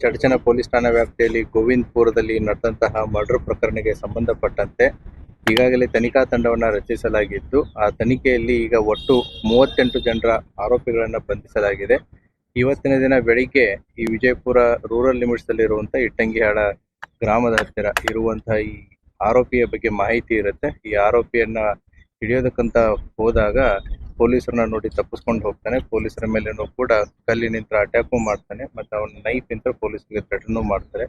Chadchan police ಠಾಣಾ ವ್ಯಾಪ್ತಿಯಲ್ಲಿ ಗೋವಿಂದಪುರದಲ್ಲಿ ನಡೆದಂತಹ ಮರ್ಡರ್ ಪ್ರಕರಣಕ್ಕೆ ಸಂಬಂಧಪಟ್ಟಂತೆ ಈಗಾಗಲೇ ತನಿಖಾ ತಂಡವನ್ನು ರಚಿಸಲಾಗಿದ್ದು, ಆ ತನಿಖೆಯಲ್ಲಿ ಈಗ ಒಟ್ಟು 38 ಜನರ ಆರೋಪಿಗಳನ್ನು ಬಂಧಿಸಲಾಗಿದೆ. ಇವತ್ತಿನ ದಿನ ಬೆಳಿಗ್ಗೆ ಈ ವಿಜಯಪುರ ರೂರಲ್ ಲಿಮಿಟ್ಸ್ ಅಲ್ಲಿರುವಂತಹ ಇಟ್ಟಂಗಿಹಾಳ ಗ್ರಾಮದ ಹತ್ತಿರ ಇರುವಂತಹ ಈ ಆರೋಪಿಯ ಬಗ್ಗೆ ಮಾಹಿತಿ ಇರುತ್ತೆ. ಈ ಆರೋಪಿಯನ್ನ ಹಿಡಿಯೋದಕ್ಕಂತ ಹೋದಾಗ ಪೊಲೀಸರನ್ನ ನೋಡಿ ತಪ್ಪಿಸ್ಕೊಂಡು ಹೋಗ್ತಾನೆ. ಪೊಲೀಸರ ಮೇಲೇನೂ ಕೂಡ ಕಲ್ಲಿನಿಂದ ಅಟ್ಯಾಕು ಮಾಡ್ತಾನೆ, ಮತ್ತೆ ಅವನ ನೈಫ್ ಇಂದ ಪೊಲೀಸರಿಗೆ ಥ್ರೆಟನ್ನು ಮಾಡ್ತಾರೆ.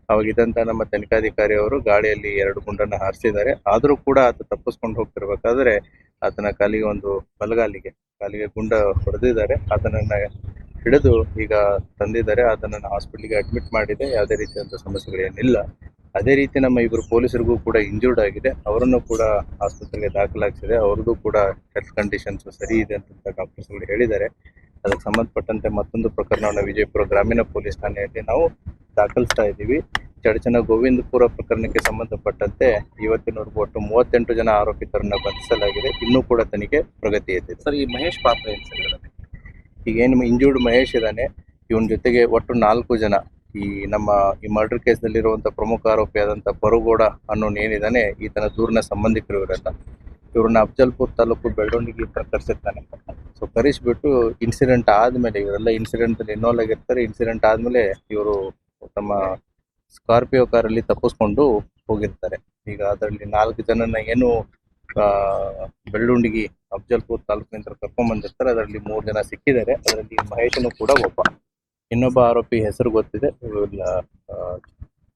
ಅವಾಗ ಇದಂತ ನಮ್ಮ ತನಿಖಾಧಿಕಾರಿ ಅವರು ಗಾಳಿಯಲ್ಲಿ 2 ಗುಂಡನ್ನ ಹಾರಿಸಿದ್ದಾರೆ. ಆದರೂ ಕೂಡ ಆತ ತಪ್ಪಿಸ್ಕೊಂಡು ಹೋಗ್ತಿರ್ಬೇಕಾದ್ರೆ ಆತನ ಕಾಲಿಗೆ ಗುಂಡ ಹೊಡೆದಿದ್ದಾರೆ. ಆತನನ್ನ ಹಿಡಿದು ಈಗ ತಂದಿದ್ದಾರೆ. ಆತನನ್ನ ಹಾಸ್ಪಿಟಲ್ಗೆ ಅಡ್ಮಿಟ್ ಮಾಡಿದೆ. ಯಾವುದೇ ರೀತಿಯಾದಂಥ ಸಮಸ್ಯೆಗಳೇನಿಲ್ಲ. ಅದೇ ರೀತಿ ನಮ್ಮ ಇಬ್ಬರು ಪೊಲೀಸರಿಗೂ ಕೂಡ ಇಂಜೂರ್ಡ್ ಆಗಿದೆ. ಅವರನ್ನು ಕೂಡ ಆಸ್ಪತ್ರೆಗೆ ದಾಖಲಾಗಿಸಿದೆ. ಅವ್ರದ್ದು ಕೂಡ ಹೆಲ್ತ್ ಕಂಡೀಷನ್ಸ್ ಸರಿ ಇದೆ ಅಂತ ಡಾಕ್ಟರ್ಸ್ಗಳು ಹೇಳಿದ್ದಾರೆ. ಅದಕ್ಕೆ ಸಂಬಂಧಪಟ್ಟಂತೆ ಮತ್ತೊಂದು ಪ್ರಕರಣವನ್ನು ವಿಜಯಪುರ ಗ್ರಾಮೀಣ ಪೊಲೀಸ್ ಠಾಣೆಯಲ್ಲಿ ನಾವು ದಾಖಲಿಸ್ತಾ ಇದ್ದೀವಿ. ಚಡಚಣ ಗೋವಿಂದಪುರ ಪ್ರಕರಣಕ್ಕೆ ಸಂಬಂಧಪಟ್ಟಂತೆ ಇವತ್ತಿನವರೆಗೂ ಒಟ್ಟು 38 ಜನ ಆರೋಪಿತರನ್ನ ಬಂಧಿಸಲಾಗಿದೆ. ಇನ್ನೂ ಕೂಡ ತನಿಖೆ ಪ್ರಗತಿಯಲ್ಲಿದೆ. ಸರ್, ಈ ಮಹೇಶ್ ಪಾತ್ರ ಏನು ಸರ್? ಈಗೇನು ಇಂಜೂರ್ಡ್ ಮಹೇಶ್ ಇದ್ದಾನೆ, ಇವನ ಜೊತೆಗೆ ಒಟ್ಟು 4 ಜನ ಈ ಮರ್ಡರ್ ಕೇಸ್ನಲ್ಲಿರುವಂಥ ಪ್ರಮುಖ ಆರೋಪಿಯಾದಂಥ ಪರುಗೌಡ ಅನ್ನೋನು ಏನಿದ್ದಾನೆ, ಈತನ ದೂರಿನ ಸಂಬಂಧಿಕರು ಇವರೆಲ್ಲ. ಇವ್ರನ್ನ ಅಫಜಲ್ಪುರ್ ತಾಲೂಕು ಬೆಳ್ಳುಂಡಿಗೆ ಕರೆಸಿರ್ತಾನೆ. ಸೊ ಕರೆಸಿಬಿಟ್ಟು ಇನ್ಸಿಡೆಂಟ್ ಆದಮೇಲೆ ಇವರೆಲ್ಲ ಇನ್ಸಿಡೆಂಟಲ್ಲಿ ಇನ್ವಾಲ್ವ್ ಆಗಿರ್ತಾರೆ. ಇನ್ಸಿಡೆಂಟ್ ಆದಮೇಲೆ ಇವರು ತಮ್ಮ ಸ್ಕಾರ್ಪಿಯೋ ಕಾರಲ್ಲಿ ತಪ್ಪಿಸ್ಕೊಂಡು ಹೋಗಿರ್ತಾರೆ. ಈಗ ಅದರಲ್ಲಿ 4 ಜನನ ಏನು ಬೆಳ್ಳುಂಡಿಗೆ ಅಫಜಲ್ಪುರ್ ತಾಲೂಕಿನಿಂದ ಕರ್ಕೊಂಡ್ ಬಂದಿರ್ತಾರೆ. ಅದರಲ್ಲಿ 3 ಜನ ಸಿಕ್ಕಿದ್ದಾರೆ. ಅದರಲ್ಲಿ ಮಹೇಶನು ಕೂಡ ಒಬ್ಬ. ಇನ್ನೊಬ್ಬ ಆರೋಪಿ ಹೆಸರು ಗೊತ್ತಿದೆ.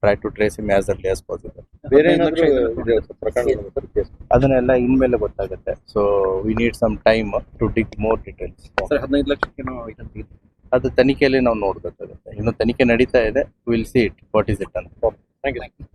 Try to trace him as early as possible. ಬೇರೆ ಅದನ್ನೆಲ್ಲ ಇನ್ಮೇಲೆ ಗೊತ್ತಾಗುತ್ತೆ. So we need some time to dig more details. 15 ಲಕ್ಷಕ್ಕೇನೋ ಅದು ತನಿಖೆಯಲ್ಲಿ ನಾವು ನೋಡ್ಬೇಕಾಗುತ್ತೆ. ಇನ್ನು ತನಿಖೆ ನಡೀತಾ ಇದೆ. Will see it what is it ಅಂತ. Thank you.